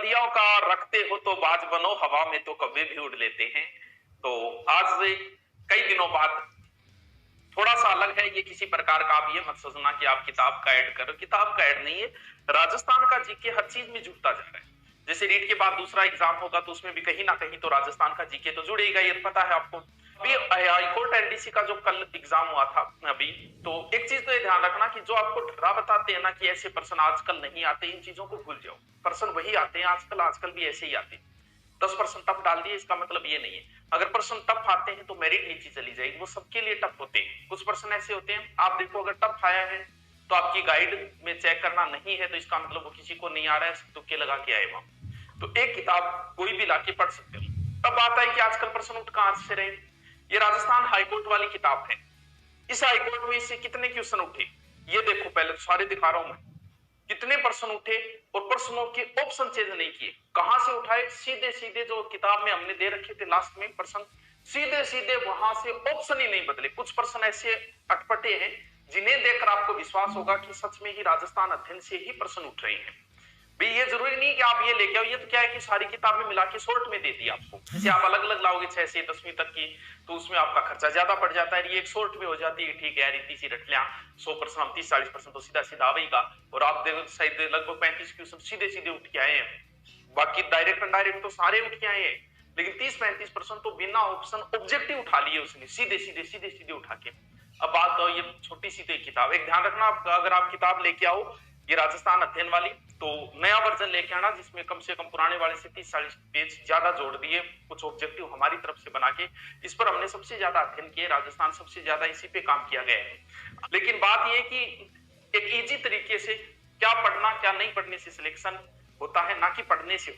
पतियों का रखते हो तो बाज बनो, हवा में तो कभी भी उड़ लेते हैं। तो आज से कई दिनों बाद थोड़ा सा अलग है ये, किसी प्रकार का आप ये मत सोचना कि आप किताब का ऐड करो, किताब का ऐड नहीं है। राजस्थान का जीके हर चीज में जुड़ता जा रहा है। जैसे रीट के बाद दूसरा एग्जाम होगा तो उसमें भी कहीं ना कहीं तो राजस्थान का जीके तो जुड़ेगा, ये पता है आपको। अभी हाईकोर्ट एलडीसी का जो कल एग्जाम हुआ था अभी, तो एक चीज तो ये ध्यान रखना कि जो आपको डरा बताते हैं ना कि ऐसे पर्सन आजकल नहीं आते, इन चीजों को भूल जाओ। पर्सन वही आते हैं आजकल, आजकल भी ऐसे ही आते हैं। 10% टफ डाल दिए इसका मतलब ये नहीं है। अगर पर्सन टफ आते हैं तो मेरिट नीचे चली जाएगी, वो सबके लिए टफ होते हैं। कुछ पर्सन ऐसे होते हैं, आप देखो अगर टफ आया है तो आपकी गाइड में चेक करना नहीं है तो इसका मतलब वो किसी को नहीं आ रहा है, तुक्के लगा के आए वहां। तो एक किताब कोई भी लाके पढ़ सकते हो। तब बात आई कि आजकल पर्सन उठ कहां से रहे। ये राजस्थान हाईकोर्ट वाली किताब है। इस हाईकोर्ट में इससे कितने क्वेश्चन उठे ये देखो, पहले तो सारे दिखा रहा हूं मैं। कितने प्रश्न उठे और प्रश्नों के ऑप्शन चेंज नहीं किए। कहां से उठाए, सीधे सीधे जो किताब में हमने दे रखे थे लास्ट में प्रश्न, सीधे सीधे वहां से ऑप्शन ही नहीं बदले। कुछ प्रश्न ऐसे अटपटे हैं जिन्हें देखकर आपको विश्वास होगा कि सच में ही राजस्थान अध्ययन से ही प्रश्न उठ रहे हैं। भाई ये जरूरी नहीं कि आप ये लेके आओ, ये तो क्या है कि सारी किताबें मिला के शॉर्ट में दे दी आपको। जैसे आप अलग अलग लाओगे 6 से 10वीं तक की तो उसमें आपका खर्चा ज्यादा पड़ जाता है। ये एक शॉर्ट में हो जाती है, ठीक है यार इतनी सी रट लिया, 100% हम 30-40% तो सीधा सीधा आवेगा। और आप देखो शायद लगभग 35 क्वेश्चन सीधे सीधे उठ के आए हैं। बाकी डायरेक्ट इनडायरेक्ट तो सारे उठ के आए हैं, लेकिन 30-35% तो बिना ऑप्शन ऑब्जेक्टिव उठा लिए उसने, सीधे सीधे उठा के। अब बात तो ये छोटी सी तो एक किताब, एक ध्यान रखना अगर आप किताब लेके आओ ये राजस्थान अध्ययन वाली, तो नया वर्जन लेके आना जिसमें कम से कम पुराने वाले से 30-40 पेज ज्यादा जोड़ दिए, कुछ ऑब्जेक्टिव हमारी तरफ से बना के। इस पर हमने सबसे ज्यादा अध्ययन किया, राजस्थान सबसे ज्यादा इसी पे काम किया गया है। लेकिन बात यह कि एक इजी तरीके से क्या पढ़ना क्या नहीं पढ़ने से सिलेक्शन होता है, ना कि पढ़ने से।